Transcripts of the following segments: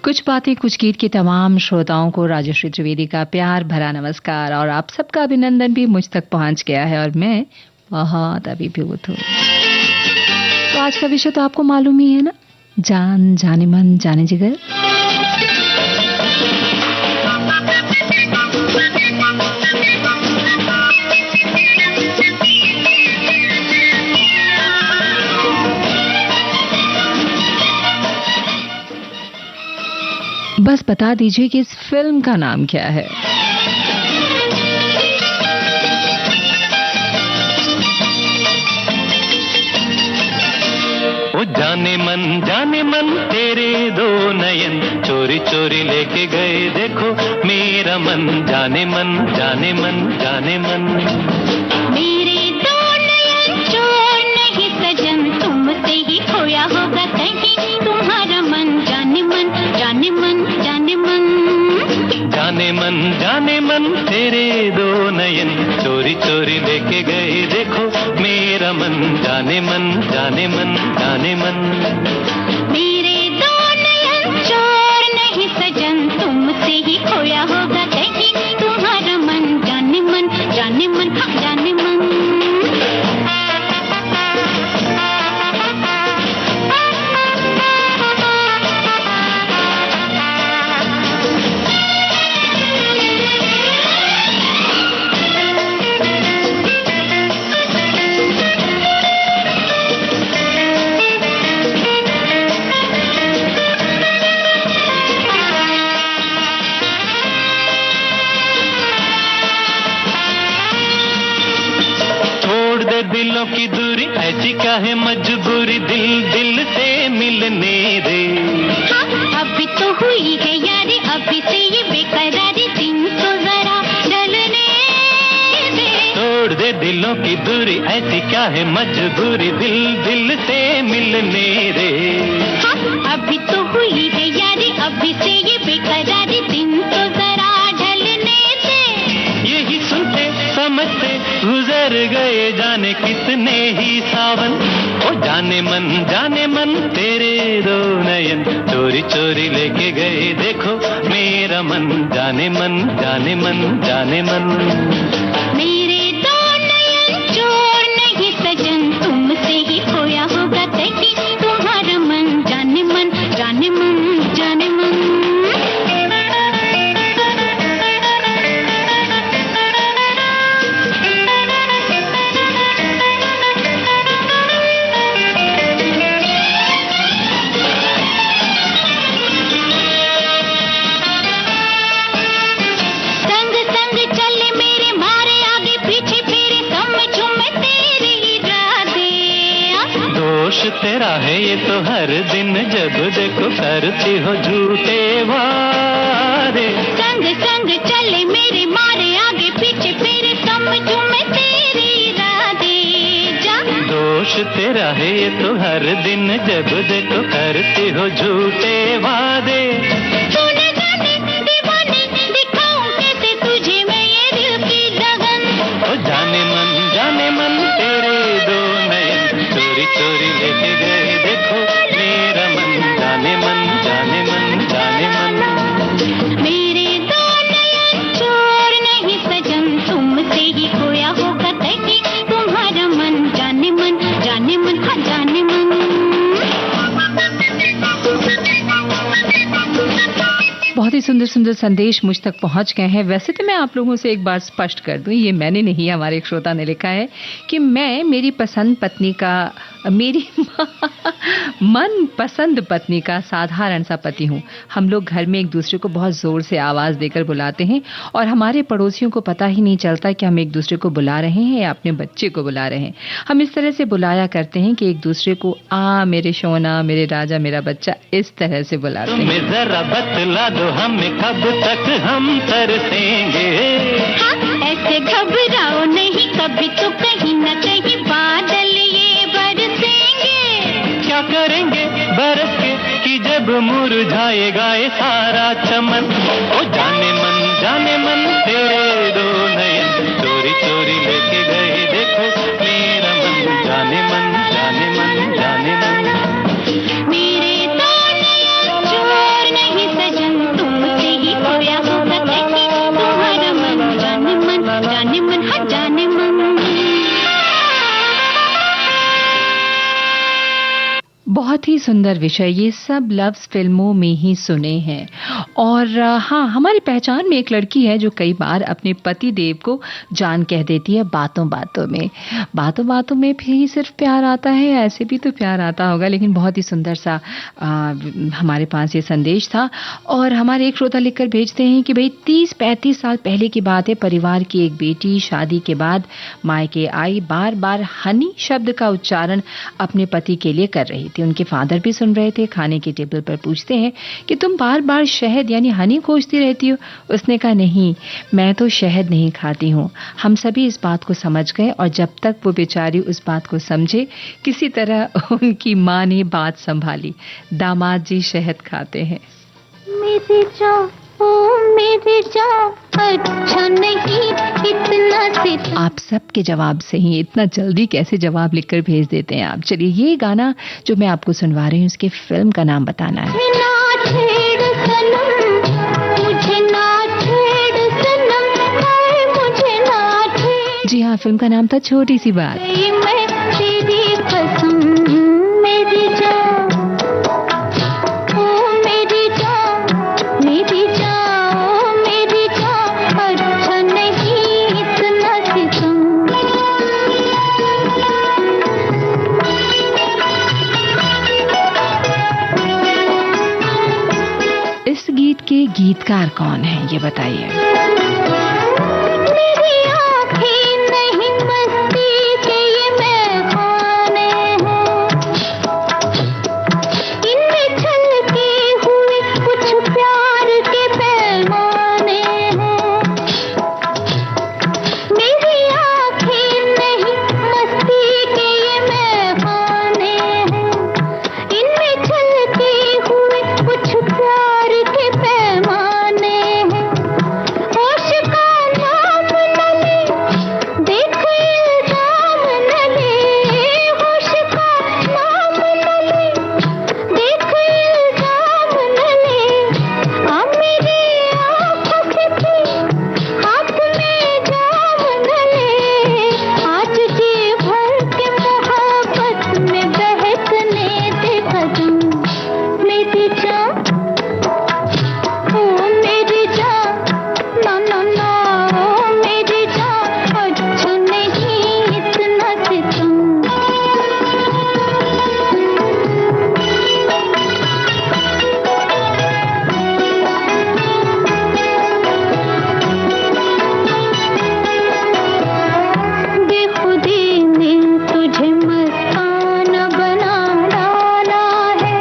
कुछ बातें कुछ गीत के तमाम श्रोताओं को राजश्री त्रिवेदी का प्यार भरा नमस्कार और आप सबका अभिनंदन भी मुझ तक पहुंच गया है और मैं बहुत अभिभूत हूँ। तो आज का विषय तो आपको मालूम ही है ना, जान जाने मन जाने जिगर। बस बता दीजिए कि इस फिल्म का नाम क्या है। ओ जाने मन तेरे दो नयन चोरी चोरी लेके गए देखो मेरा मन जाने मन जाने मन जाने मन। मेरे दो नयन चोर नहीं सजन तुमसे ही खोया होगा कहीं तुम्हारा मन जाने मन जाने मन जाने मन। जाने मन तेरे दो नयन चोरी चोरी लेके गए देखो मेरा मन जाने मन जाने मन जाने मन। मेरे दो नयन चोर नहीं सजन तुमसे ही खोया होगा कहीं तुम्हारा मन जाने मन जाने मन जाने मन। दिलों की दूरी ऐसी क्या है मजबूरी दिल दिल से मिलने दे। हाँ, अभी तो हुई है यारी अभी से ये बेकरारी दिन तो जरा ढलने दे। तोड़ दे दिलों की दूरी ऐसी क्या है मजबूरी दिल दिल से मिलने दे। हाँ, अभी तो हुई है यारी अभी से ये बेकरारी दिन तो जरा ढलने दे। यही सुनते समझते गुजर गए जाने कितने ही सावन। ओ जाने मन तेरे दो नयन चोरी चोरी लेके गए देखो मेरा मन जाने मन जाने मन जाने मन। मेरे दो नयन चोर नहीं सजन तुमसे ही खोया होगा कहीं तुम्हारा मन जाने मन जाने मन जाने मन। तेरा है ये तो हर दिन जब देखो करती हो झूठे वादे। संग संग चले मेरे मारे आगे पीछे फिर समझूं मैं तेरी राधे जा। दोष तेरा है ये तो हर दिन जब देखो करती हो झूठे वादे। तूने जाने दीवाने दिखाऊं कैसे तुझे मैं ये दिल की लगन। ओ जाने मन तेरे दो नयन चोरी चोरी लेके गए देखो मेरा मन जाने मन जाने मन जाने मन। मेरे दो नयन चोर नहीं सजन तुमसे ही खोया होगा कहीं तुम्हारा मन जाने मन जाने मन जाने मन। बहुत ही सुंदर सुंदर संदेश मुझ तक पहुंच गए हैं। वैसे तो मैं आप लोगों से एक बार स्पष्ट कर दूं, ये मैंने नहीं, हमारे एक श्रोता ने लिखा है कि मैं मेरी पसंद पत्नी का मेरी मन पसंद पत्नी का साधारण सा पति हूँ। हम लोग घर में एक दूसरे को बहुत जोर से आवाज देकर बुलाते हैं और हमारे पड़ोसियों को पता ही नहीं चलता कि हम एक दूसरे को बुला रहे हैं या अपने बच्चे को बुला रहे हैं। हम इस तरह से बुलाया करते हैं कि एक दूसरे को आ मेरे सोना मेरे राजा मेरा बच्चा इस तरह से बुलाते हैं। तुम्हें जरा बतला दो हमें कब तक हम तरसेंगे। हाँ, ऐसे घबराओ नहीं कभी तो कहीं न कहीं बादल ये बरसेंगे। क्या करेंगे बरस के कि जब मुरझाएगा ये सारा चमन। ओ जाने मन तेरे दो नयन चोरी चोरी लेके गए देखो मेरा मन जाने मन जाने मन जाने मन। मेरे दो नयन चोर नहीं सुंदर विषय, ये सब लव्स फिल्मों में ही सुने हैं। और हाँ, हमारी पहचान में एक लड़की है जो कई बार अपने पति देव को जान कह देती है बातों बातों में। बातों बातों में भी सिर्फ प्यार आता है, ऐसे भी तो प्यार आता होगा, लेकिन बहुत ही सुंदर सा हमारे पास ये संदेश था। और हमारे एक श्रोता लिखकर भेजते हैं कि भाई 30-35 साल पहले की बात है, परिवार की एक बेटी शादी के बाद मायके आई, बार बार हनी शब्द का उच्चारण अपने पति के लिए कर रही थी। उनके फादर भी सुन रहे थे। खाने की टेबल पर पूछते हैं कि तुम बार बार शहद यानी हनी खोजती रहती हो। उसने कहा नहीं, मैं तो शहद नहीं खाती हूँ। हम सभी इस बात को समझ गए और जब तक वो बेचारी उस बात को समझे, किसी तरह उनकी माँ ने बात संभाली। दामाद जी शहद खाते हैं। मेरी जान, ओ मेरी जान, अच्छा नहीं इतना से। आप सबके जवाब से ही इतना जल्दी कैसे जवाब लिखकर भेज देते हैं आप। चलिए, ये गाना जो मैं आपको सुनवा रही हूँ, उसके फिल्म का नाम बताना है। मुझे ना छेड़ सनम, मुझे ना छेड़ सनम, हाय मुझे ना छेड़। जी हाँ, फिल्म का नाम था छोटी सी बात। मैं तेरी कसम, मेरी जान, ओ मेरी जान, मेरी जान, ओ मेरी जान, अच्छा नहीं इतना सितम। इस गीत के गीतकार कौन है, ये बताइए। मेरी आँखें नहीं मस्ती के ये मैखाने हैं, इनमें छलके हुए कुछ प्यार के पैमाने हैं। मेरी आँखें नहीं मस्ती के ये मैखाने हैं, इनमें छलके हुए कुछ प्यार के पैमाने हैं। होश का नाम न ले, देख इल्जाम न ले, होश का नाम न ले, देख इल्जाम न ले। आ मेरी आँखों से भी हाथ में जाम न ले, आज जी भर के मोहब्बत में बहकने दे कदम। मेरी जान, ओ मेरी जान, ना ना ना, ओ मेरी जान, अच्छा नहीं इतना सितम। बेखुदी ने तुझे मस्ताना बना डाला है,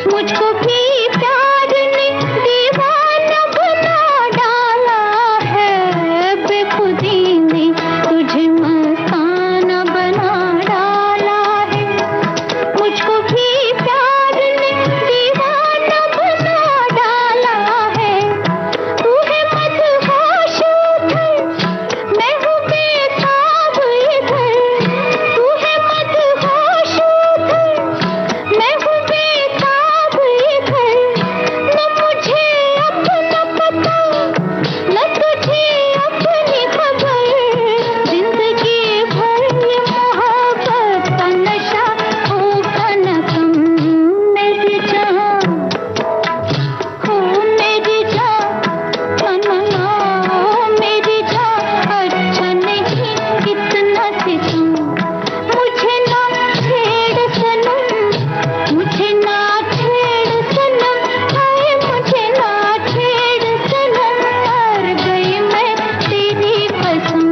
मुझको भी प्यार ने दीवाना बना डाला है। बेखुदी ने तुझे मस्ताना बना डाला है, मुझको भी प्यार ने दीवाना बना डाला है। तू है मदहोश उधर, मैं हूँ बेताब इधर। तू है मदहोश उधर, मैं हूँ बेताब इधर। न मुझे अपना पता, न तुझे अपनी खबर। जिंदगी भर ये मोहब्बत का नशा होगा न कम। मेरी जान, हो मेरी जान, ना ना ना, ओ मेरी जान, अच्छा नहीं इतना सितम। मुझे ना छेड़ सनम, मुझे ना छेड़ सनम, हाय मुझे ना छेड़ सनम। हार गई मैं तेरी कसम।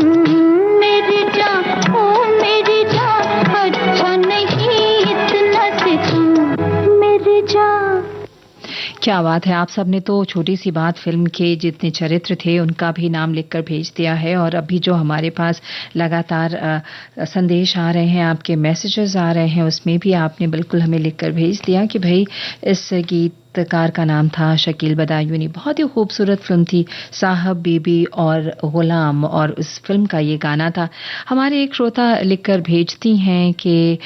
मेरी जान, ओ मेरी जान, अच्छा नहीं इतना सितम। मेरी जान। क्या बात है, आप सबने तो छोटी सी बात फिल्म के जितने चरित्र थे उनका भी नाम लिखकर भेज दिया है। और अभी जो हमारे पास लगातार संदेश आ रहे हैं, आपके मैसेजेस आ रहे हैं, उसमें भी आपने बिल्कुल हमें लिखकर भेज दिया कि भाई इस गीत दस्तकार का नाम था शकील बदायूनी। बहुत ही खूबसूरत फिल्म थी साहब बीबी और गुलाम, और उस फिल्म का ये गाना था। हमारे एक श्रोता लिखकर भेजती हैं कि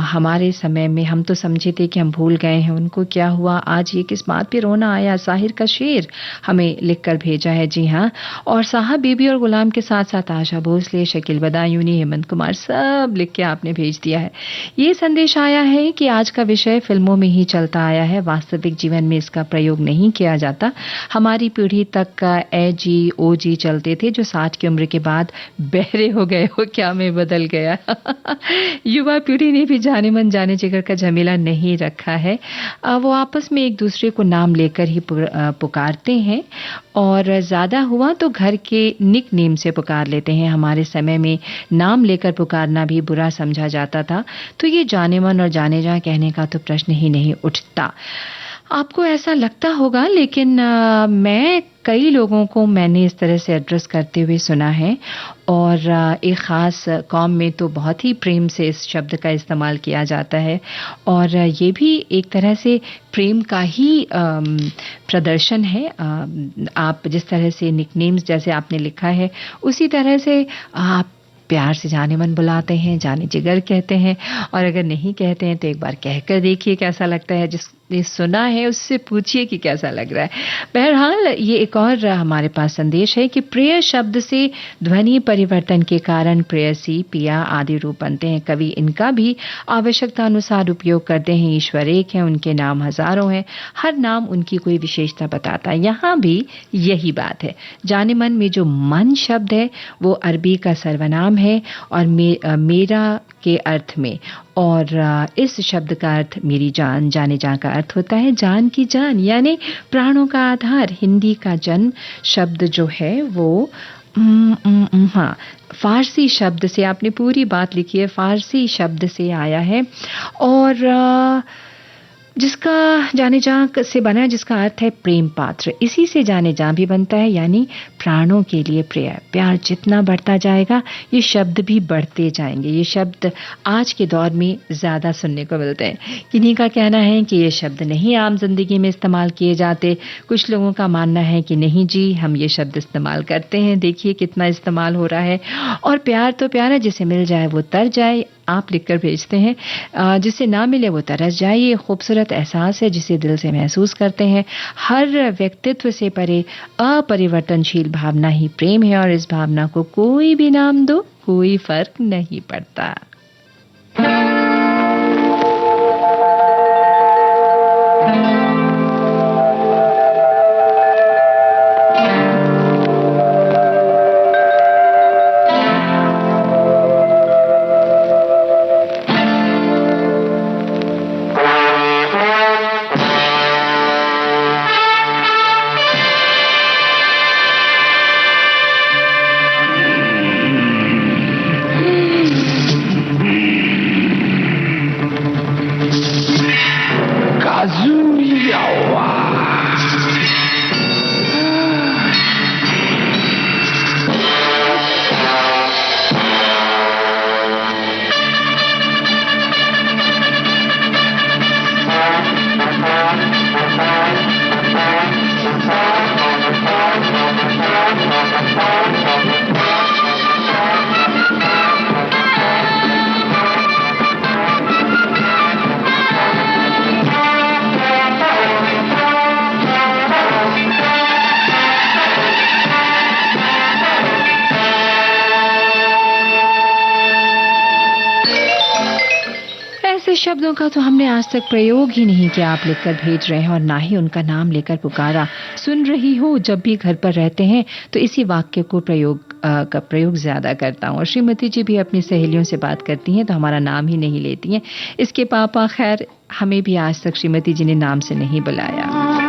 हमारे समय में हम तो समझे थे कि हम भूल गए हैं, उनको क्या हुआ, आज ये किस बात पे रोना आया। साहिर का शेर हमें लिखकर भेजा है। जी हाँ, और साहब बीबी और गुलाम के साथ साथ आशा भोसले, शकील बदायूनी, हेमंत कुमार सब लिख के आपने भेज दिया है। ये संदेश आया है कि आज का विषय फिल्मों में ही चलता आया है, वास्तविक जीवन में इसका प्रयोग नहीं किया जाता। हमारी पीढ़ी तक का ए जी ओ जी चलते थे, जो 60 की उम्र के बाद बहरे हो गए हो क्या मैं बदल गया। युवा पीढ़ी ने भी जाने मन जाने जिगर का झमेला नहीं रखा है। वो आपस में एक दूसरे को नाम लेकर ही पुकारते हैं, और ज्यादा हुआ तो घर के निक नेम से पुकार लेते हैं। हमारे समय में नाम लेकर पुकारना भी बुरा समझा जाता था, तो ये जाने मन और जाने जा कहने का तो प्रश्न ही नहीं उठता। आपको ऐसा लगता होगा, लेकिन मैं कई लोगों को मैंने इस तरह से एड्रेस करते हुए सुना है, और एक ख़ास कौम में तो बहुत ही प्रेम से इस शब्द का इस्तेमाल किया जाता है, और ये भी एक तरह से प्रेम का ही प्रदर्शन है। आप जिस तरह से निकनेम्स जैसे आपने लिखा है, उसी तरह से आप प्यार से जाने मन बुलाते हैं, जाने जिगर कहते हैं, और अगर नहीं कहते हैं तो एक बार कहकर देखिए कैसा लगता है। जिसने सुना है उससे पूछिए कि कैसा लग रहा है। बहरहाल ये एक और हमारे पास संदेश है कि प्रिय शब्द से ध्वनि परिवर्तन के कारण प्रेयसी, पिया आदि रूप बनते हैं। कवि इनका भी आवश्यकता अनुसार उपयोग करते हैं। ईश्वर एक है, उनके नाम हजारों हैं, हर नाम उनकी कोई विशेषता बताता है। यहाँ भी यही बात है। जाने मन में जो मन शब्द है वो अरबी का सर्वनाम है, और मेरा के अर्थ में, और इस शब्द का अर्थ मेरी जान, जाने जा का अर्थ होता है जान की जान, यानी प्राणों का आधार। हिंदी का जन्म शब्द जो है वो हाँ, फारसी शब्द से, आपने पूरी बात लिखी है, फारसी शब्द से आया है, और जिसका जाने जा से बना है, जिसका अर्थ है प्रेम पात्र। इसी से जाने जा भी बनता है, यानी प्राणों के लिए प्रिय। प्यार जितना बढ़ता जाएगा ये शब्द भी बढ़ते जाएंगे। ये शब्द आज के दौर में ज़्यादा सुनने को मिलते हैं। किन्हीं का कहना है कि ये शब्द नहीं आम जिंदगी में इस्तेमाल किए जाते, कुछ लोगों का मानना है कि नहीं जी हम ये शब्द इस्तेमाल करते हैं, देखिए कितना इस्तेमाल हो रहा है। और प्यार तो प्यार है, जिसे मिल जाए वो तर जाए। आप लिखकर भेजते हैं, जिसे ना मिले वो तरस जाए। ये खूबसूरत एहसास है जिसे दिल से महसूस करते हैं। हर व्यक्तित्व से परे अपरिवर्तनशील भावना ही प्रेम है, और इस भावना को कोई भी नाम दो, कोई फर्क नहीं पड़ता। शब्दों का तो हमने आज तक प्रयोग ही नहीं किया। आप लिखकर भेज रहे हैं, और ना ही उनका नाम लेकर पुकारा। सुन रही हो, जब भी घर पर रहते हैं तो इसी वाक्य को प्रयोग ज्यादा करता हूँ। और श्रीमती जी भी अपनी सहेलियों से बात करती हैं तो हमारा नाम ही नहीं लेती हैं। इसके पापा खैर हमें भी आज तक श्रीमती जी ने नाम से नहीं बुलाया।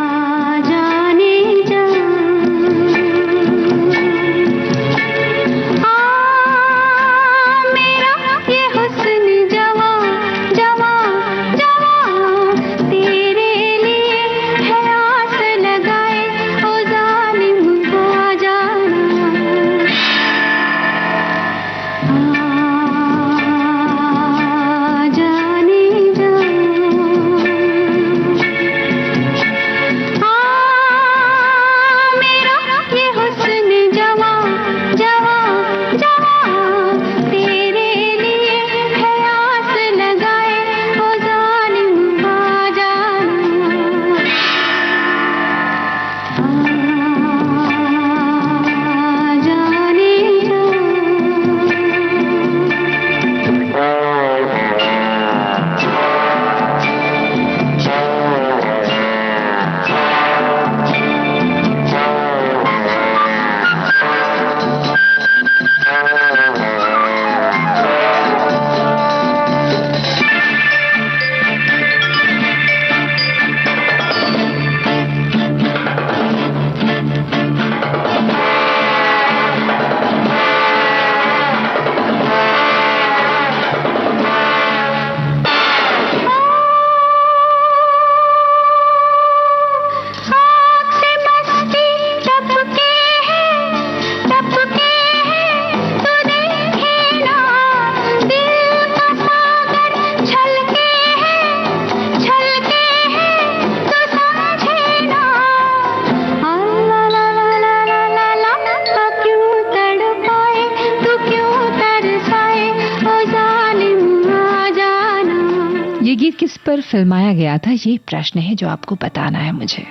किस पर फिल्माया गया था, ये प्रश्न है जो आपको बताना है मुझे।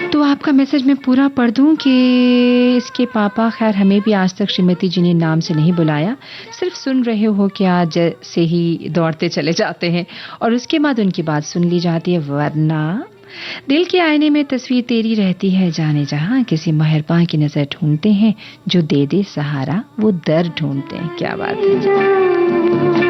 तो आपका मैसेज मैं पूरा पढ़ दूं कि इसके पापा, खैर हमें भी आज तक श्रीमती जी ने नाम से नहीं बुलाया, सिर्फ सुन रहे हो कि आज से ही दौड़ते चले जाते हैं और उसके बाद उनकी बात सुन ली जाती है, वरना दिल के आईने में तस्वीर तेरी रहती है जाने जहां, किसी मेहरबान की नजर ढूंढते हैं जो दे दे सहारा, वो दर ढूंढते हैं। क्या बात है।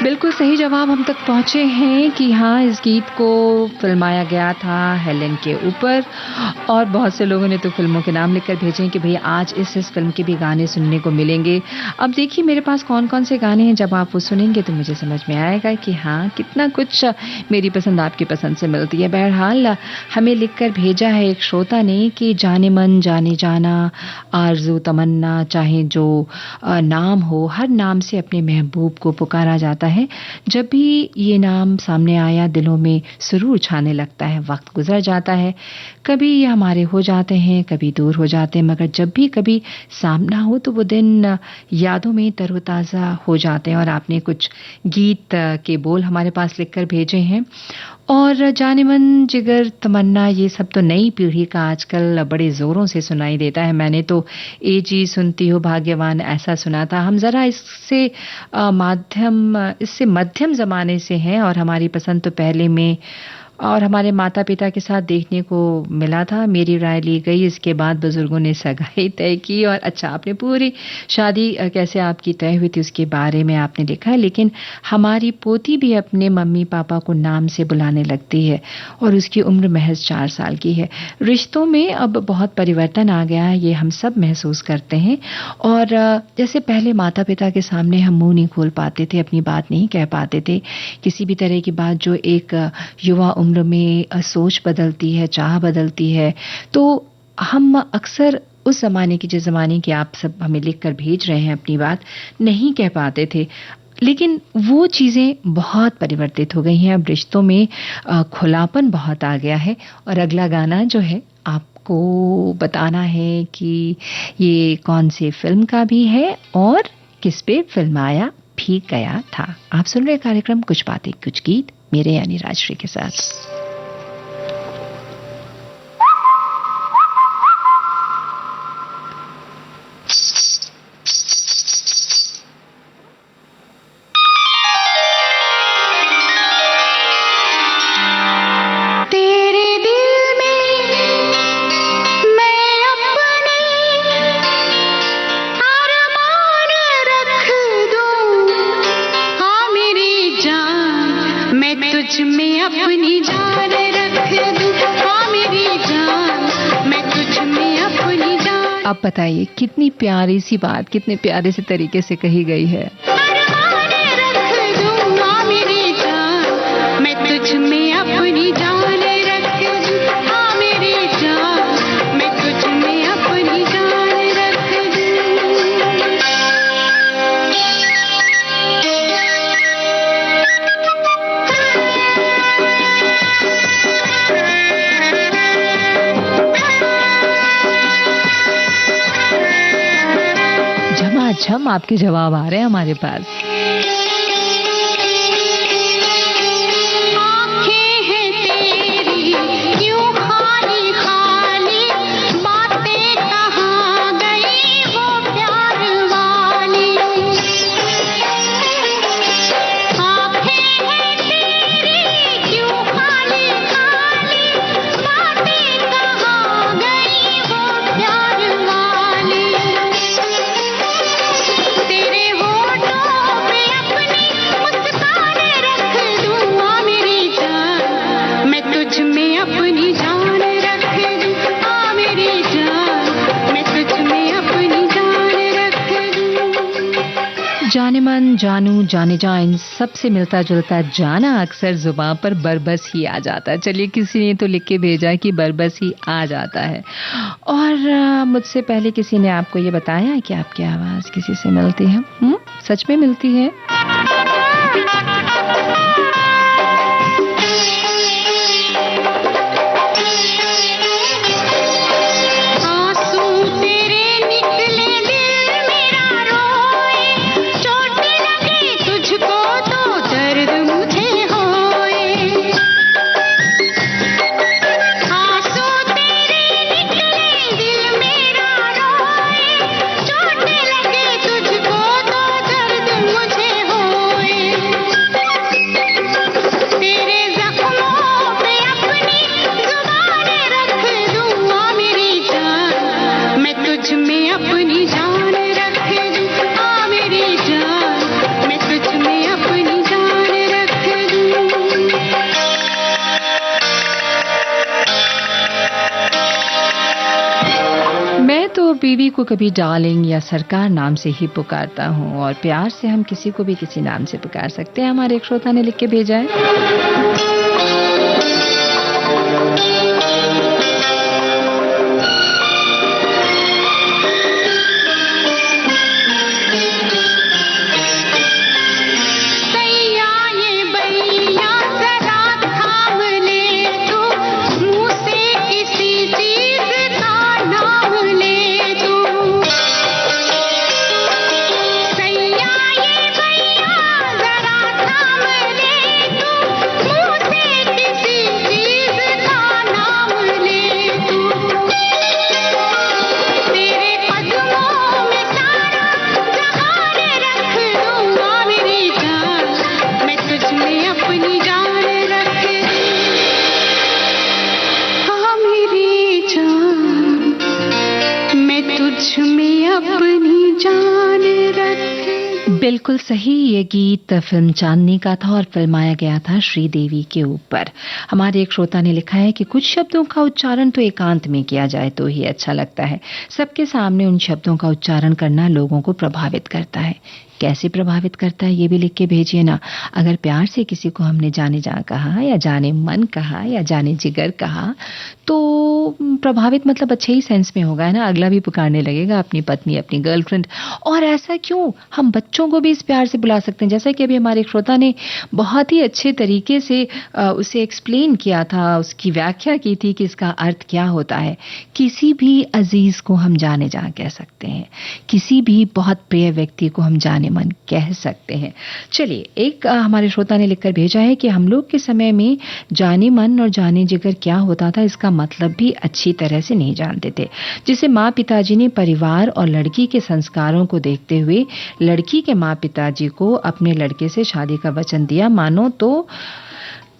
बिल्कुल सही जवाब हम तक पहुंचे हैं कि हाँ, इस गीत को फिल्माया गया था हेलेन के ऊपर और बहुत से लोगों ने तो फिल्मों के नाम लिखकर भेजे हैं कि भई आज इस फिल्म के भी गाने सुनने को मिलेंगे। अब देखिए मेरे पास कौन कौन से गाने हैं, जब आप वो सुनेंगे तो मुझे समझ में आएगा कि हाँ, कितना कुछ मेरी पसंद आपकी पसंद से मिलती है। बहरहाल हमें लिखकर भेजा है एक श्रोता ने कि जाने मन जाने जाना, आरज़ू तमन्ना, चाहे जो नाम हो, हर नाम से अपने महबूब को पुकारा जाता है। जब भी ये नाम सामने आया दिलों में सुरूर छाने लगता है। वक्त गुजर जाता है, कभी ये हमारे हो जाते हैं, कभी दूर हो जाते हैं, मगर जब भी कभी सामना हो तो वो दिन यादों में तरोताज़ा हो जाते हैं। और आपने कुछ गीत के बोल हमारे पास लिखकर भेजे हैं। और जाने मन, जिगर, तमन्ना, ये सब तो नई पीढ़ी का आजकल बड़े ज़ोरों से सुनाई देता है। मैंने तो ए जी सुनती हो भाग्यवान ऐसा सुना था। हम ज़रा इससे मध्यम ज़माने से हैं और हमारी पसंद तो पहले में और हमारे माता पिता के साथ देखने को मिला था। मेरी राय ली गई, इसके बाद बुजुर्गों ने सगाई तय की। और अच्छा, आपने पूरी शादी कैसे आपकी तय हुई थी उसके बारे में आपने लिखा है। लेकिन हमारी पोती भी अपने मम्मी पापा को नाम से बुलाने लगती है और उसकी उम्र महज 4 साल की है। रिश्तों में अब बहुत परिवर्तन आ गया है, ये हम सब महसूस करते हैं। और जैसे पहले माता पिता के सामने हम मुंह नहीं खोल पाते थे, अपनी बात नहीं कह पाते थे, किसी भी तरह की बात जो एक युवा उम्र में सोच बदलती है, चाह बदलती है, तो हम अक्सर उस ज़माने की, जिस ज़माने की आप सब हमें लिखकर भेज रहे हैं अपनी बात, नहीं कह पाते थे। लेकिन वो चीज़ें बहुत परिवर्तित हो गई हैं। अब रिश्तों में खुलापन बहुत आ गया है। और अगला गाना जो है आपको बताना है कि ये कौन सी फिल्म का भी है और किस पे फिल्माया भी गया था। आप सुन रहे कार्यक्रम कुछ बातें कुछ गीत, मेरे यानी राजश्री के साथ। जान अपनी जान रख दूं, हाँ मेरी जान, मैं तुझ में अपनी जान। आप बताइए कितनी प्यारी सी बात, कितने प्यारे से तरीके से कही गई है। अरमान रख दूं, हाँ मेरी जान, मैं तुझ में अपनी जान रख दूं, हाँ मेरी जान, मैं तुझ में अपनी जान रख झमाझम आपके जवाब आ रहे हैं हमारे पास। आँखें हैं तेरी क्यों खाली खाली, बातें कहाँ गई वो प्यार वाली। आँखें हैं तेरी क्यों खाली खाली, बातें कहाँ गई वो प्यार वाली। तेरे होठों पे अपनी मुस्कान रख दूं, हाँ मेरी जान, मैं तुझ में अपनी जान रख दूं, हाँ मेरी जान, मैं तुझ में अपनी जान रख दूं। जाने मन, जानू, जाने जा, इन सबसे मिलता जुलता जाना अक्सर जुबान पर बरबस ही आ जाता है। चलिए किसी ने तो लिख के भेजा है कि बरबस ही आ जाता है। और मुझसे पहले किसी ने आपको ये बताया है कि आपकी आवाज़ किसी से मिलती है। सच में मिलती है। आंसू तेरे निकले दिल मेरा रोए, चोट लगे तुझको तो दर्द मुझे होए। आंसू तेरे निकले दिल मेरा रोए, चोट लगे तुझको तो दर्द मुझे होए। तेरे जख्मों पे अपनी जुबान रख दूं, हाँ मेरी जान, मैं तुझ में अपनी जान रख दूं, हाँ मेरी जान, मैं तुझ में अपनी जान रख दूं। मैं तो बीवी को कभी डार्लिंग या सरकार नाम से ही पुकारता हूँ, और प्यार से हम किसी को भी किसी नाम से पुकार सकते हैं। हमारे एक श्रोता ने लिख के भेजा है। सैया ये बैया जरा थाम ले तू, मुँह से किसी चीज का नाम ले तू। सैया ये बैया जरा थाम ले तू, मुँह से किसी चीज का नाम ले तू। तेरे कदमों में सारा जहान रख दूंगा मेरी जान, मैं तुझ में अपनी जान रख दूं, हाँ मेरी जान, मैं तुझ में अपनी जान रख दूं। बिल्कुल सही। ये गीत फिल्म चांदनी का था और फिल्माया गया था श्रीदेवी के ऊपर। हमारे एक श्रोता ने लिखा है कि कुछ शब्दों का उच्चारण तो एकांत में किया जाए तो ही अच्छा लगता है। सबके सामने उन शब्दों का उच्चारण करना लोगों को प्रभावित करता है। कैसे प्रभावित करता है ये भी लिख के भेजिए ना। अगर प्यार से किसी को हमने जाने जा कहा या जाने मन कहा या जाने जिगर कहा तो प्रभावित मतलब अच्छे ही सेंस में होगा, है ना। अगला भी पुकारने लगेगा अपनी पत्नी, अपनी गर्लफ्रेंड। और ऐसा क्यों, हम बच्चों को भी इस प्यार से बुला सकते हैं। जैसा कि अभी हमारे एक श्रोता ने बहुत ही अच्छे तरीके से उसे एक्सप्लेन किया था, उसकी व्याख्या की थी कि इसका अर्थ क्या होता है। किसी भी अजीज को हम जाने जा कह सकते हैं, किसी भी बहुत प्रिय व्यक्ति को हम जाने मन कह सकते हैं। चलिए, एक हमारे श्रोता ने लिखकर भेजा है कि हम लोग के समय में जाने मन और जाने जिगर क्या होता था इसका मतलब भी अच्छी तरह से नहीं जानते थे। जिसे माँ पिताजी ने परिवार और लड़की के संस्कारों को देखते हुए लड़की के माँ पिताजी को अपने लड़के से शादी का वचन दिया, मानो तो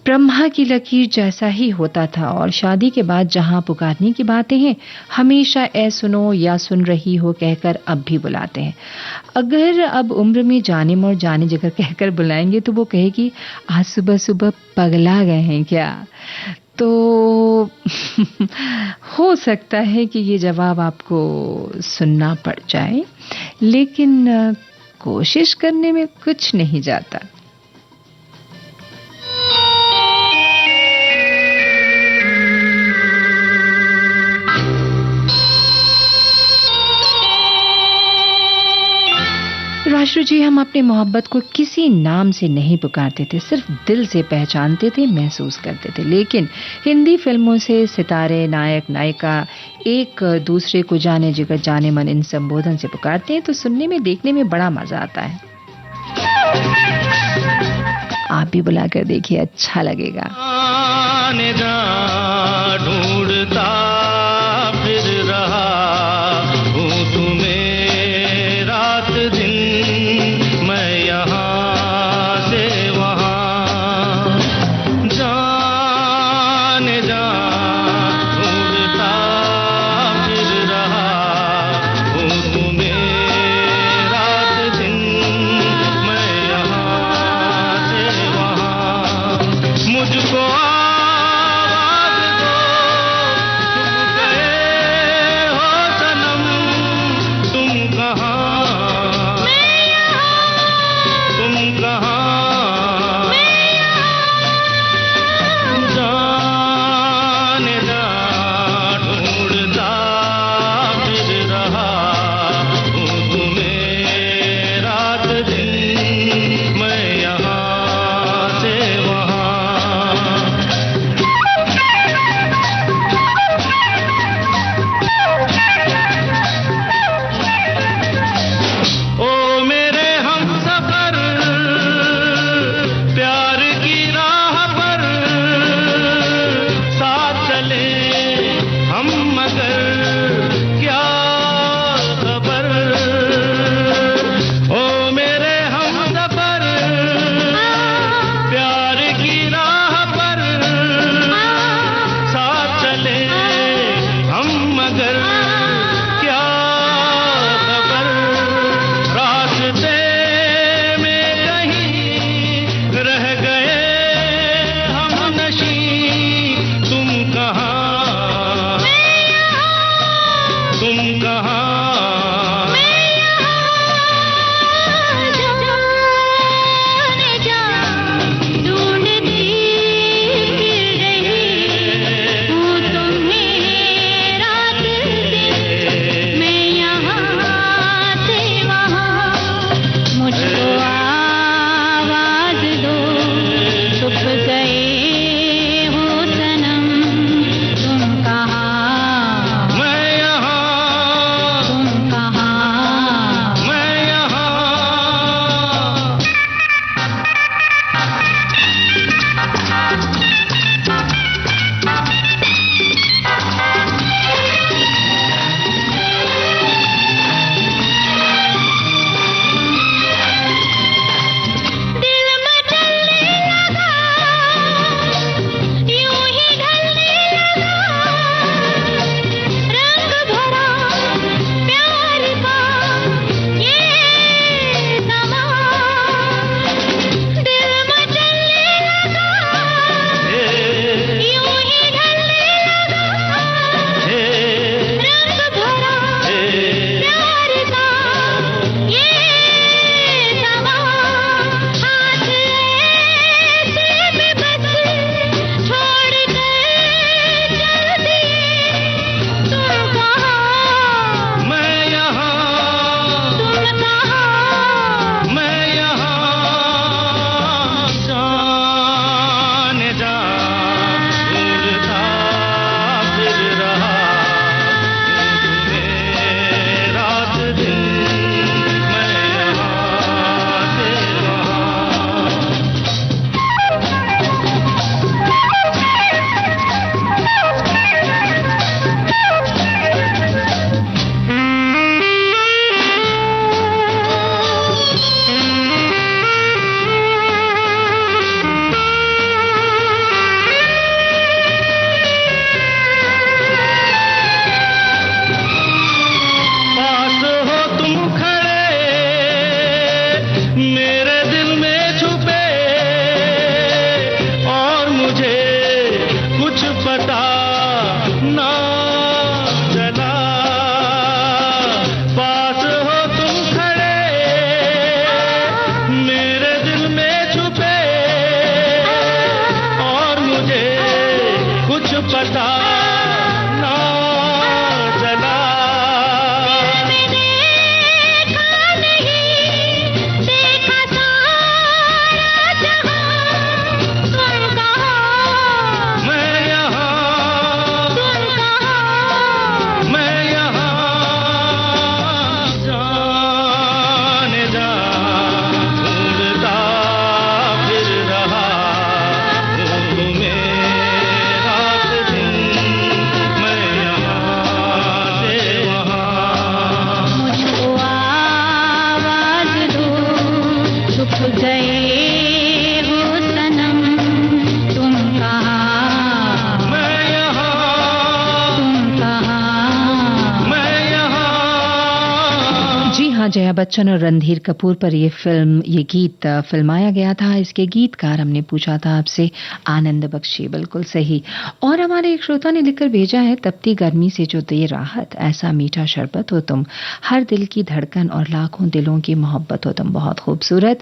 ब्रह्मा की लकीर जैसा ही होता था और शादी के बाद जहां पुकारने की बातें हैं हमेशा ए सुनो या सुन रही हो कहकर अब भी बुलाते हैं। अगर अब उम्र में जाने मोर जाने जगह कहकर बुलाएंगे तो वो कहेगी आज सुबह सुबह पगला गए हैं क्या। तो हो सकता है कि ये जवाब आपको सुनना पड़ जाए, लेकिन कोशिश करने में कुछ नहीं जाता। राष्ट्र जी, हम अपने मोहब्बत को किसी नाम से नहीं पुकारते थे, सिर्फ दिल से पहचानते थे, महसूस करते थे। लेकिन हिंदी फिल्मों से सितारे, नायक, नायिका एक दूसरे को जाने जिगर जाने मन इन संबोधन से पुकारते हैं तो सुनने में देखने में बड़ा मजा आता है। आप भी बुलाकर देखिए, अच्छा लगेगा। ढूंढता फिर रहा हूँ तुम्हें रात दिन, मैं यहाँ से वहाँ जाने ढूंढता फिर रहा हूँ तुम्हें रात दिन, मैं यहाँ से वहाँ मुझको पता ना चला, पास हो तुम खड़े मेरे दिल में छुपे, और मुझे कुछ पता ना चला। जया बच्चन और रणधीर कपूर पर ये गीत फिल्माया गया था। इसके गीतकार हमने पूछा था आपसे, आनंद बख्शी। बिल्कुल सही। और हमारे एक श्रोता ने लिखकर भेजा है, तपती गर्मी से जो दे राहत, ऐसा मीठा शरबत हो तुम, हर दिल की धड़कन और लाखों दिलों की मोहब्बत हो तुम। बहुत खूबसूरत।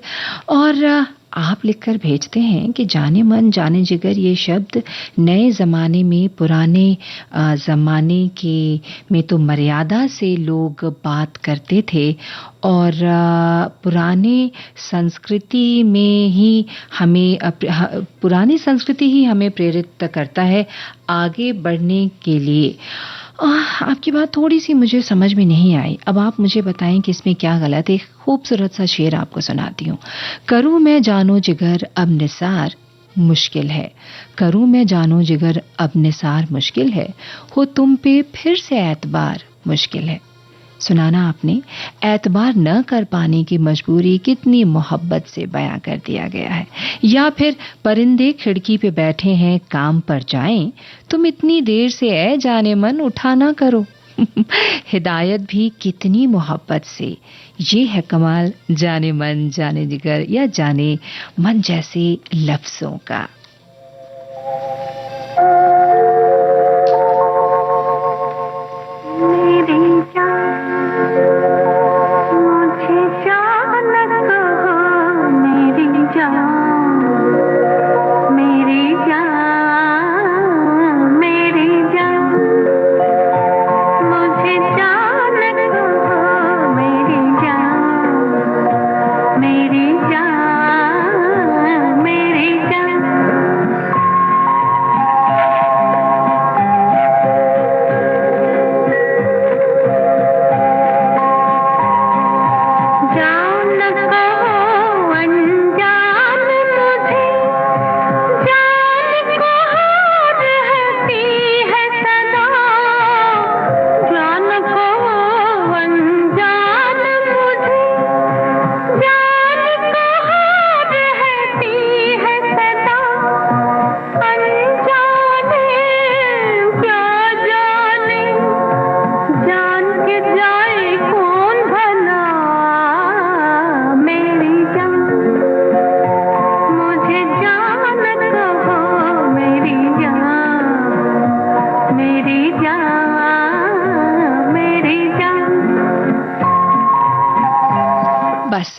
और आप लिखकर भेजते हैं कि जाने मन जाने जिगर ये शब्द नए ज़माने में, पुराने ज़माने के में तो मर्यादा से लोग बात करते थे, और पुरानी संस्कृति ही हमें प्रेरित करता है आगे बढ़ने के लिए। आपकी बात थोड़ी सी मुझे समझ में नहीं आई। अब आप मुझे बताएं कि इसमें क्या गलत है। खूबसूरत सा शेर आपको सुनाती हूँ। करूँ मैं जानो जिगर अब निसार मुश्किल है, करूँ मैं जानो जिगर अब निसार मुश्किल है, हो तुम पे फिर से एतबार मुश्किल है। सुनाना आपने एतबार न कर पाने की मजबूरी कितनी मोहब्बत से बयां कर दिया गया है। या फिर परिंदे खिड़की पे बैठे हैं काम पर जाएं, तुम इतनी देर से ऐ जाने मन उठा ना करो। हिदायत भी कितनी मोहब्बत से। ये है कमाल जाने मन जाने जिगर या जाने मन जैसे लफ्जों का।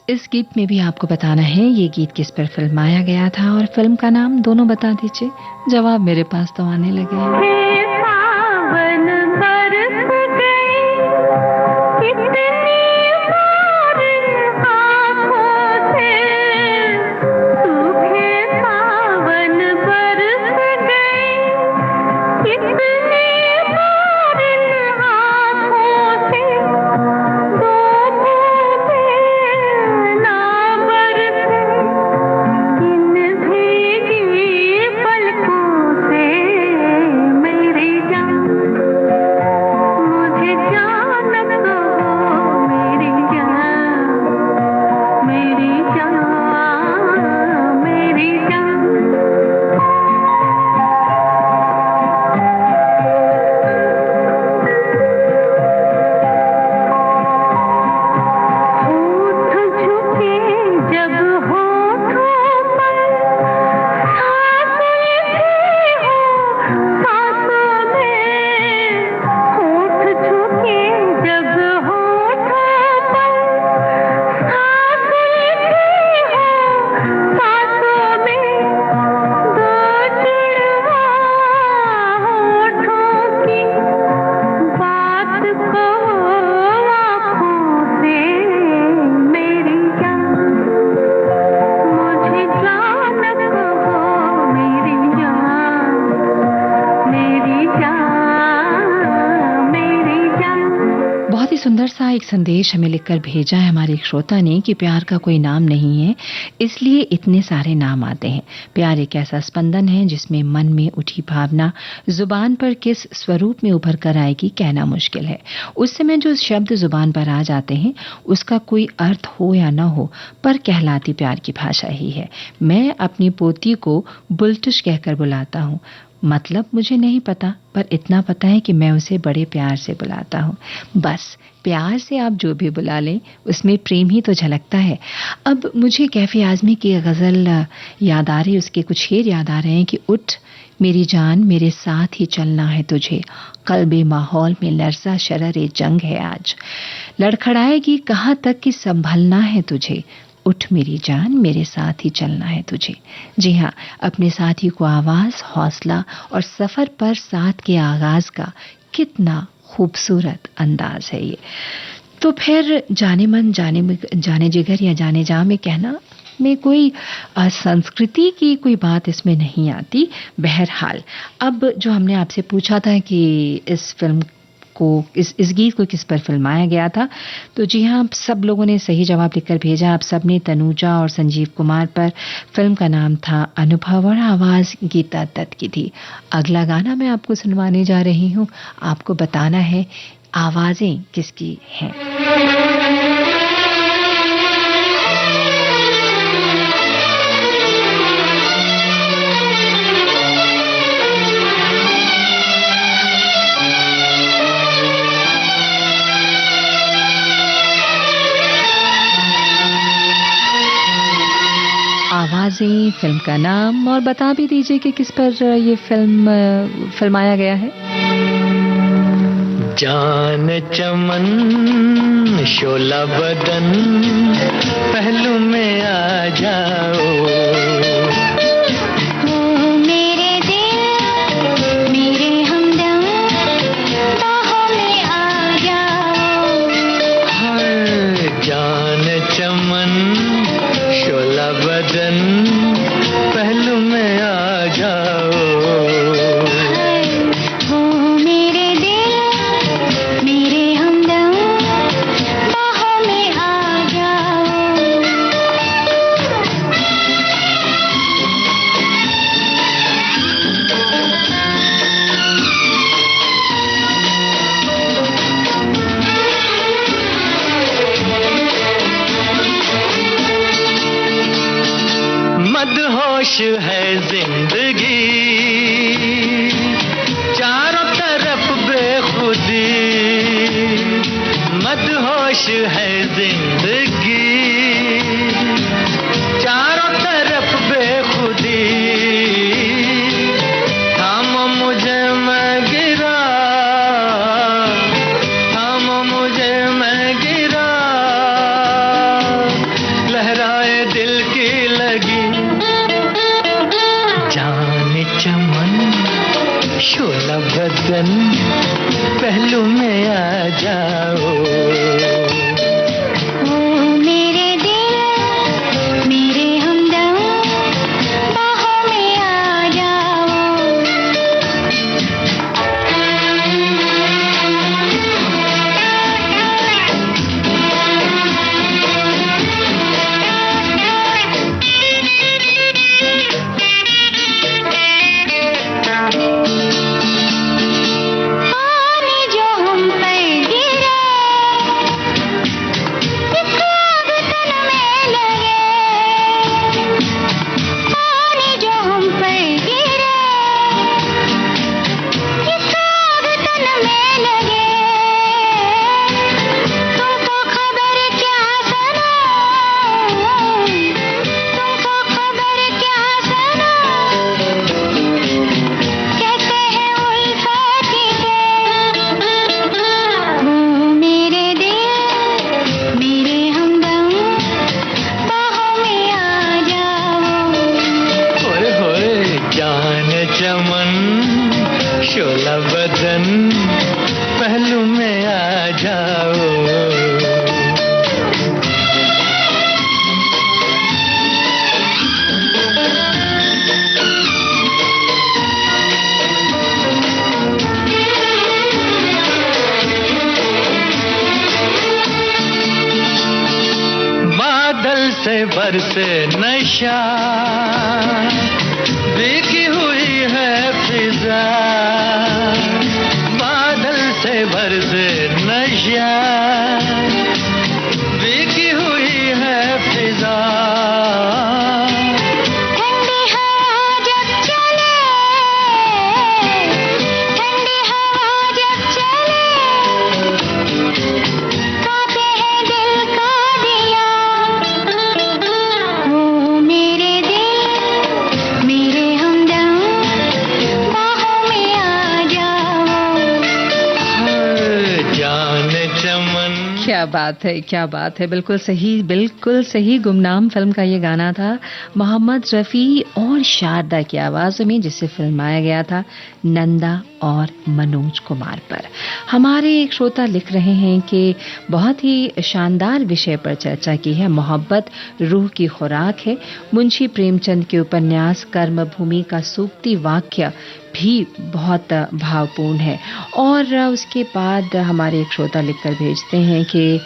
इस गीत में भी आपको बताना है ये गीत किस पर फिल्माया गया था, और फिल्म का नाम दोनों बता दीजिए। जवाब मेरे पास तो आने लगे हैं। सुंदर सा एक संदेश हमें लिखकर भेजा है हमारे एक श्रोता ने कि प्यार का कोई नाम नहीं है, इसलिए इतने सारे नाम आते हैं। प्यार एक ऐसा स्पंदन है जिसमें मन में उठी भावना जुबान पर किस स्वरूप में उभर कर आएगी कहना मुश्किल है। उस समय जो शब्द जुबान पर आ जाते हैं उसका कोई अर्थ हो या न हो, पर कहलाती प्यार की भाषा ही है। मैं अपनी पोती को बुलटुश कहकर बुलाता हूँ। मतलब मुझे नहीं पता, पर इतना पता है कि मैं उसे बड़े प्यार से बुलाता हूँ। बस प्यार से आप जो भी बुला लें उसमें प्रेम ही तो झलकता है। अब मुझे कैफी आज़मी की गज़ल याद आ रही, उसके कुछ शेर याद आ रहे हैं कि उठ मेरी जान मेरे साथ ही चलना है तुझे, कल्बे माहौल में लर्ज़ा शररे जंग है आज, लड़खड़ाएगी कहाँ तक कि संभलना है तुझे, उठ मेरी जान मेरे साथ ही चलना है तुझे। जी हाँ, अपने साथी को आवाज, हौसला और सफर पर साथ के आगाज का कितना खूबसूरत अंदाज है ये। तो फिर जाने मन जाने जिगर या जाने जा में कहना में कोई संस्कृति की कोई बात इसमें नहीं आती। बहरहाल अब जो हमने आपसे पूछा था कि इस फिल्म को इस गीत को किस पर फिल्माया गया था, तो जी हाँ, सब लोगों ने सही जवाब लिखकर भेजा। आप सबने तनुजा और संजीव कुमार पर। फिल्म का नाम था अनुभव और आवाज गीता दत्त की थी। अगला गाना मैं आपको सुनवाने जा रही हूँ, आपको बताना है आवाजें किसकी हैं। आवाजें फिल्म का नाम, और बता भी दीजिए कि किस पर ये फिल्माया गया है। जान चमन शोला बदन पहलू में आ जाओ, मेरे दिल मेरे हमदम बाहों में आ जाओ। हर जान चमन शोला बदन पहलू में आ जाओ, मेरे दिल मेरे हमदम बाहों में आ जाओ। मदहोश है जिंदगी चारों तरफ बेखुदी, मदहोश है जिंदगी चारों तरफ बेखुदी, थामो मुझे मैं गिरा, थामो मुझे मैं गिरा, लहराए दिल की लगी। जाने चमन शोला बदन पहलू में आ जाओ, मेरे दिल मेरे हमदम बाहों में आ जाओ। पानी जो हम पर गिरा से बरसे नशा, भीगी हुई है फिजा, बादल से बरसे नशा, भीगी हुई है फिजा। ठंडी हवा जब चले, ठंडी हवा जब चले, गाते हैं दिल का दिया। ओ मेरे दिल मेरे हमदम, बाहों में आ जाओ। जान चमन। क्या बात है, क्या बात है। बिल्कुल सही गुमनाम फिल्म का ये गाना था, मोहम्मद रफ़ी और शारदा की आवाज़ में, जिसे फिल्माया गया था नंदा और मनोज कुमार पर। हमारे एक श्रोता लिख रहे हैं कि बहुत ही शानदार विषय पर चर्चा की है। मोहब्बत रूह की खुराक है। मुंशी प्रेमचंद के उपन्यास कर्मभूमि का सूक्ति वाक्य भी बहुत भावपूर्ण है। और उसके बाद हमारे एक श्रोता लिखकर भेजते हैं कि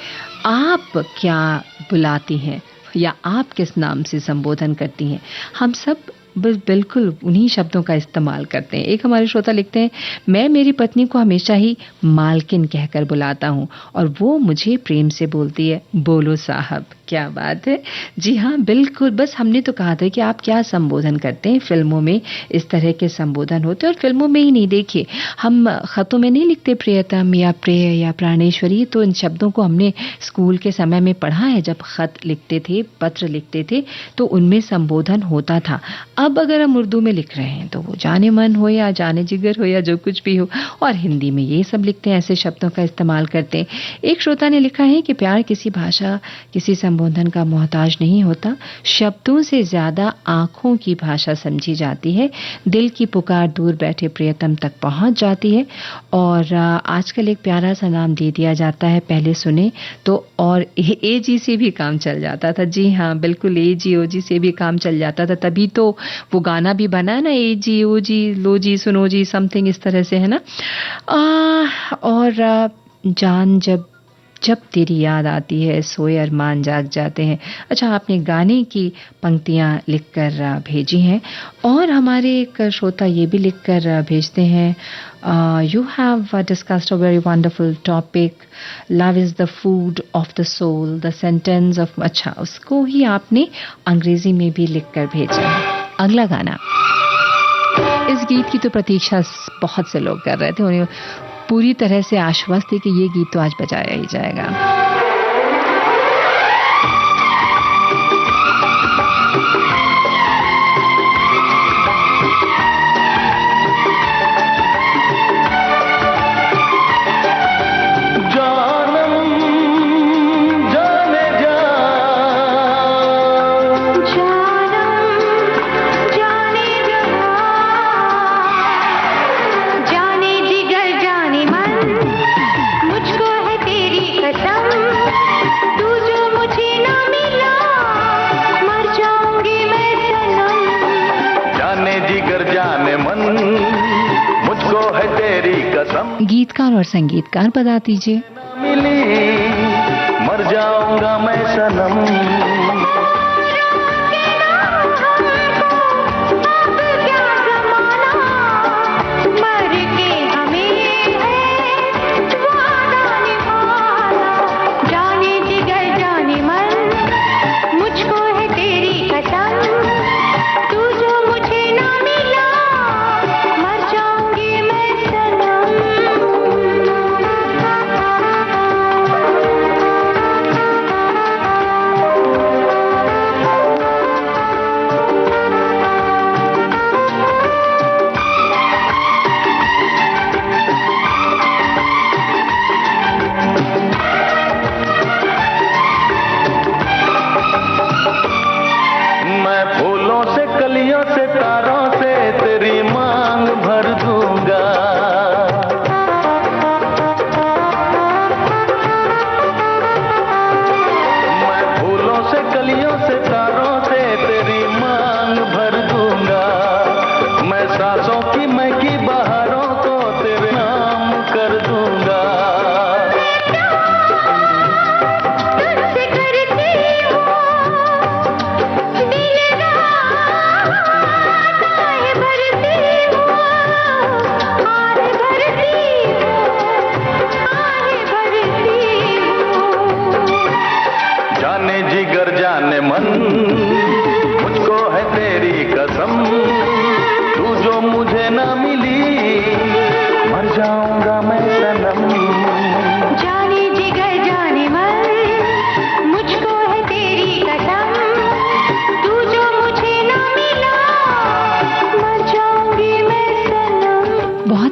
आप क्या बुलाती हैं या आप किस नाम से संबोधन करती हैं। हम सब बिल्कुल उन्हीं शब्दों का इस्तेमाल करते हैं। एक हमारे श्रोता लिखते हैं, मैं मेरी पत्नी को हमेशा ही मालकिन कहकर बुलाता हूँ और वो मुझे प्रेम से बोलती है, बोलो साहब। क्या बात है। जी हाँ, बिल्कुल। बस हमने तो कहा था कि आप क्या संबोधन करते हैं। फिल्मों में इस तरह के संबोधन होते हैं, और फिल्मों में ही नहीं, देखिए हम खतों में नहीं लिखते प्रियतम या प्रिय या प्राणेश्वरी, तो इन शब्दों को हमने स्कूल के समय में पढ़ा है। जब खत लिखते थे, पत्र लिखते थे, तो उनमें संबोधन होता था। अब अगर हम उर्दू में लिख रहे हैं तो वो जाने मन हो या जाने जिगर हो या जो कुछ भी हो, और हिंदी में ये सब लिखते हैं, ऐसे शब्दों का इस्तेमाल करते हैं। एक श्रोता ने लिखा है कि प्यार किसी भाषा, किसी संबोधन का मोहताज नहीं होता। शब्दों से ज्यादा आंखों की भाषा समझी जाती है। दिल की पुकार दूर बैठे प्रियतम तक पहुंच जाती है। और आजकल एक प्यारा सा नाम दे दिया जाता है, पहले सुने तो, और एजी से भी काम चल जाता था। जी हाँ, बिल्कुल, एजी ओजी से भी काम चल जाता था। तभी तो वो गाना भी बना है ना, एजी ओजी लो जी सुनो जी, समथिंग इस तरह से, है ना। और जान जब जब तेरी याद आती है, सोए अरमान जाग जाते हैं। अच्छा, आपने गाने की पंक्तियां लिखकर भेजी हैं। और हमारे एक श्रोता ये भी लिखकर भेजते हैं, you have discussed a very wonderful topic, love is the food of the soul, the sentence of. अच्छा, उसको ही आपने अंग्रेजी में भी लिखकर भेजा है। अगला गाना, इस गीत की तो प्रतीक्षा बहुत से लोग कर रहे थे, उन्हें पूरी तरह से आश्वस्त थे कि ये गीत तो आज बजाया ही जाएगा। गीतकार और संगीतकार बता दीजिए। मर जाऊंगा मैं सनम।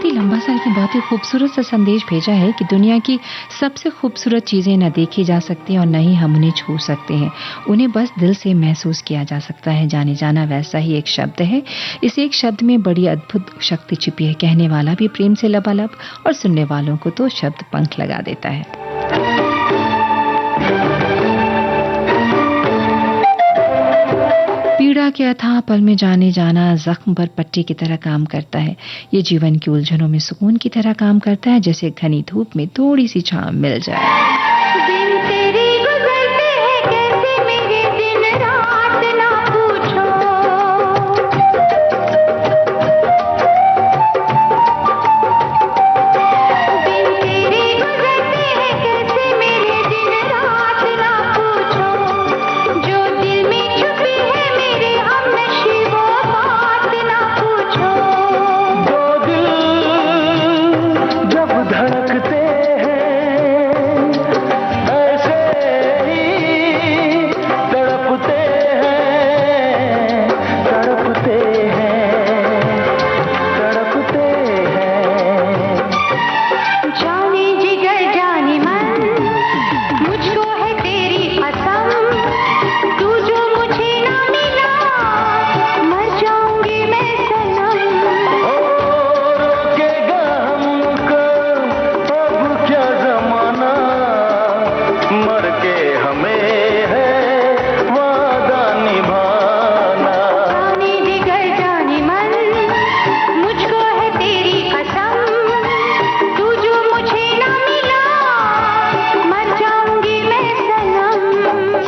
ही लंबा सा लेकिन बहुत ही खूबसूरत सा संदेश भेजा है कि दुनिया की सबसे खूबसूरत चीज़ें न देखी जा सकती हैं और न ही हम उन्हें छू सकते हैं। उन्हें बस दिल से महसूस किया जा सकता है। जाने जाना वैसा ही एक शब्द है। इस एक शब्द में बड़ी अद्भुत शक्ति छिपी है। कहने वाला भी प्रेम से लबालब और सुनने वालों को तो शब्द पंख लगा देता है। पीड़ा के अथाह पल में जाने जाना जख्म पर पट्टी की तरह काम करता है। ये जीवन की उलझनों में सुकून की तरह काम करता है, जैसे घनी धूप में थोड़ी सी छांव मिल जाए।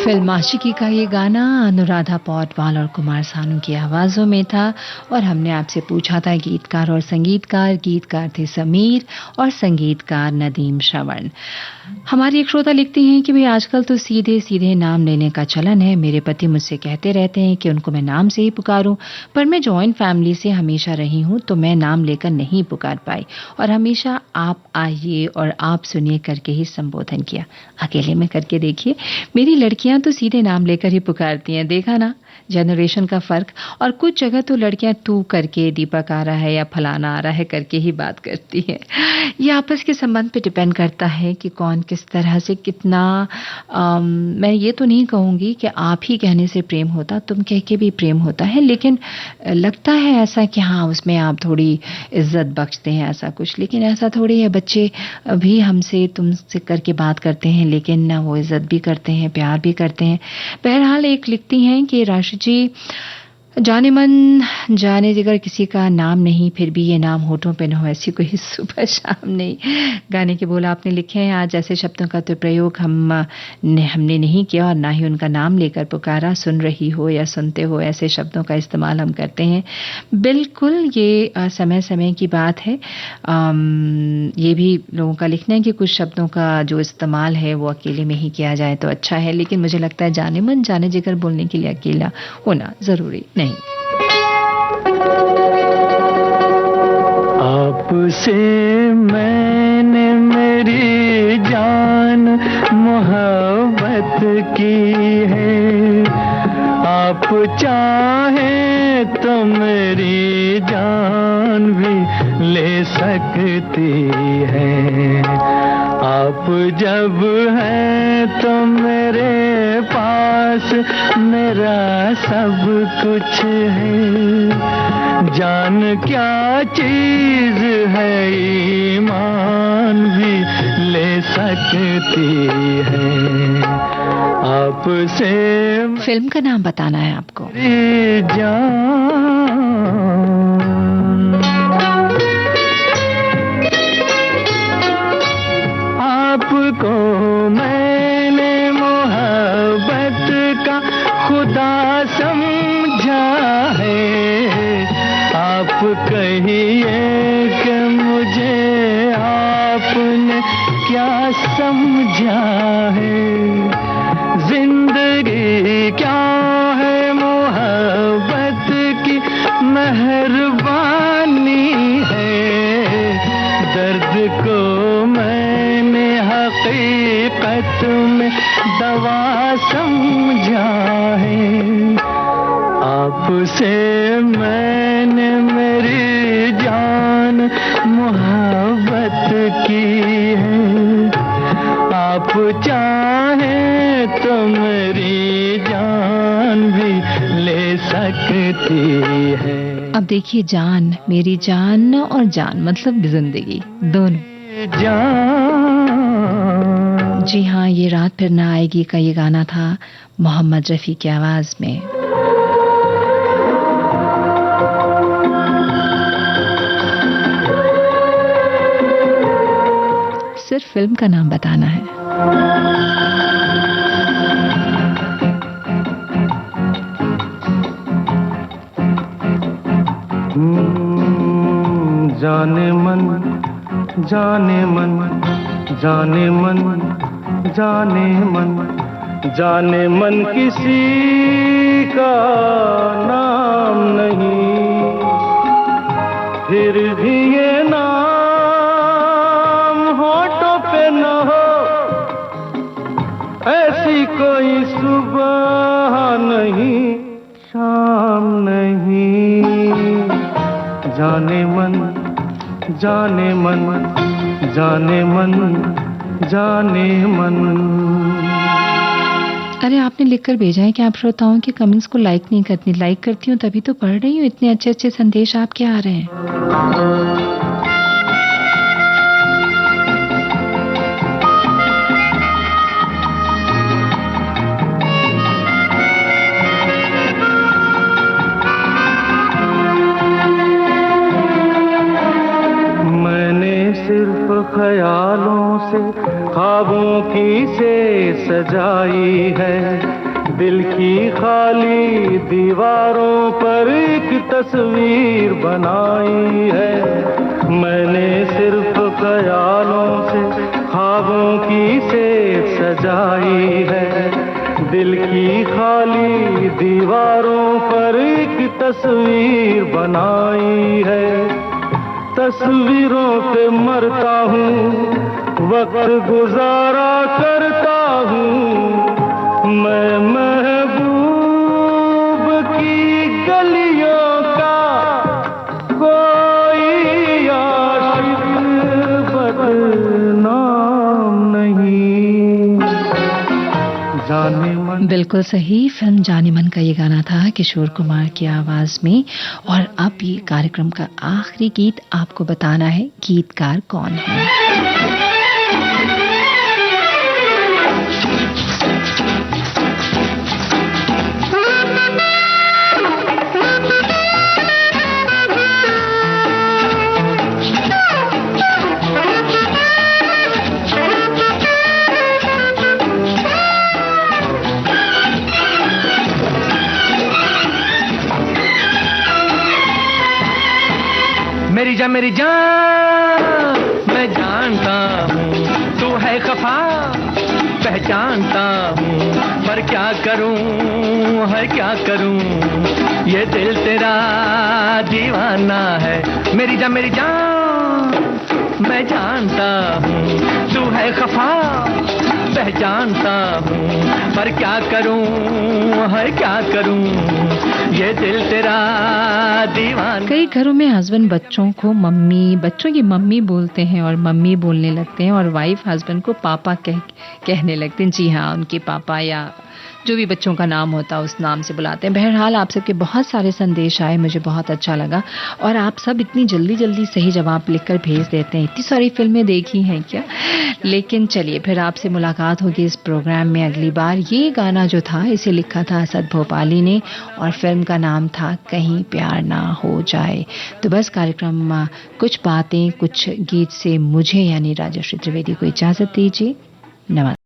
फिल्म आशिकी का ये गाना अनुराधा पौडवाल और कुमार सानू की आवाज़ों में था और हमने आपसे पूछा था गीतकार और संगीतकार। गीतकार थे समीर और संगीतकार नदीम श्रवण। हमारी एक श्रोता लिखती हैं कि भाई आजकल तो सीधे सीधे नाम लेने का चलन है। मेरे पति मुझसे कहते रहते हैं कि उनको मैं नाम से ही पुकारूं, पर मैं जॉइंट फैमिली से हमेशा रही हूं तो मैं नाम लेकर नहीं पुकार पाई और हमेशा आप आइए और आप सुनिए करके ही संबोधन किया। अकेले में करके देखिए, मेरी लड़कियां तो सीधे नाम लेकर ही पुकारती हैं। देखा ना जनरेशन का फर्क। और कुछ जगह तो लड़कियां तू करके दीपक आ रहा है या फलाना आ रहा है करके ही बात करती हैं। ये आपस के संबंध पे डिपेंड करता है कि कौन किस तरह से कितना। मैं ये तो नहीं कहूँगी कि आप ही कहने से प्रेम होता, तुम कह के भी प्रेम होता है, लेकिन लगता है ऐसा कि हाँ उसमें आप थोड़ी इज्जत बख्शते हैं ऐसा कुछ। लेकिन ऐसा थोड़ी है, बच्चे भी हमसे तुमसे करके बात करते हैं लेकिन वो इज्जत भी करते हैं, प्यार भी करते हैं। बहरहाल एक लिखती हैं कि राशि जी, जाने मन जाने जिगर किसी का नाम नहीं, फिर भी ये नाम होठों पे न हो ऐसी कोई सुबह शाम नहीं। गाने के बोल आपने लिखे हैं, आज ऐसे शब्दों का तो प्रयोग हमने नहीं किया और ना ही उनका नाम लेकर पुकारा। सुन रही हो या सुनते हो, ऐसे शब्दों का इस्तेमाल हम करते हैं। बिल्कुल ये समय समय की बात है। ये भी लोगों का लिखना है कि कुछ शब्दों का जो इस्तेमाल है वो अकेले में ही किया जाए तो अच्छा है, लेकिन मुझे लगता है जाने मन जाने जिगर बोलने के लिए अकेला होना जरूरी नहीं। आपसे मैंने मेरी जान मोहब्बत की है, आप चाहें तो मेरी जान भी ले सकती है। आप जब हैं तो मेरे पास मेरा सब कुछ है। जान क्या चीज है ईमान भी ले सकती है। आपसे फिल्म का नाम बताना है आपको। आपको मैंने मोहब्बत का खुदा समझा है। आप कहिए कि मुझे आपने क्या समझा है। जिंदगी क्या है मोहब्बत की मेहरबानी है। दर्द को मैंने हकीकत में दवा समझा है। आपसे मैंने मेरी जान मोहब्बत की है, आप चाहें तो मेरी जान भी ले सकती है। अब देखिए जान, मेरी जान और जान मतलब जिंदगी दोनों। जान जी हाँ, ये रात फिर ना आएगी का ये गाना था मोहम्मद रफ़ी की आवाज में। सिर्फ फिल्म का नाम बताना है। जाने मन जाने मन जाने मन जाने मन जाने मन किसी का नाम नहीं, फिर भी ये नाम होठों पे न हो, ऐसी कोई सुबह नहीं शाम नहीं। जाने मन जाने मन जाने मन जाने मन। अरे आपने लिखकर भेजा है कि आप श्रोताओं के कमेंट्स को लाइक नहीं करती। लाइक करती हूँ तभी तो पढ़ रही हूँ, इतने अच्छे अच्छे संदेश आपके आ रहे हैं। ख्यालों से ख्वाबों की से सजाई है, दिल की खाली दीवारों पर एक तस्वीर बनाई है। मैंने सिर्फ ख्यालों से ख्वाबों की से सजाई है, दिल की खाली दीवारों पर एक तस्वीर बनाई है। तस्वीरों पे मरता हूँ, वक्त गुजारा करता हूँ, मैं महबूब की गलियों का कोई आशिक बदनाम नहीं। जाने मन। बिल्कुल सही, फिल्म जाने मन का ये गाना था किशोर कुमार की आवाज में। और अब ये कार्यक्रम का आखिरी गीत आपको बताना है गीतकार कौन है। मेरी जान मैं जानता हूँ तू है खफा, पहचानता हूँ पर क्या करूँ है क्या करूँ, ये दिल तेरा दीवाना है। मेरी जान मैं जानता हूँ तू है खफा, पहचानता हूँ पर क्या करूँ है क्या करूँ, ये दिल तेरा दीवाना। कई घरों में हस्बैंड बच्चों को मम्मी, बच्चों की मम्मी बोलते हैं और मम्मी बोलने लगते हैं, और वाइफ हस्बैंड को पापा कहने लगते हैं। जी हाँ, उनके पापा या जो भी बच्चों का नाम होता है उस नाम से बुलाते हैं। बहरहाल आप सबके बहुत सारे संदेश आए, मुझे बहुत अच्छा लगा, और आप सब इतनी जल्दी सही जवाब लिखकर भेज देते हैं। इतनी सारी फिल्में देखी हैं क्या? लेकिन चलिए फिर आपसे मुलाकात होगी इस प्रोग्राम में अगली बार। ये गाना जो था इसे लिखा था असद भोपाली ने और फिल्म का नाम था कहीं प्यार ना हो जाए। तो बस कार्यक्रम कुछ बातें कुछ गीत से मुझे यानी राजश्री त्रिवेदी को इजाजत दीजिए। नमस्कार।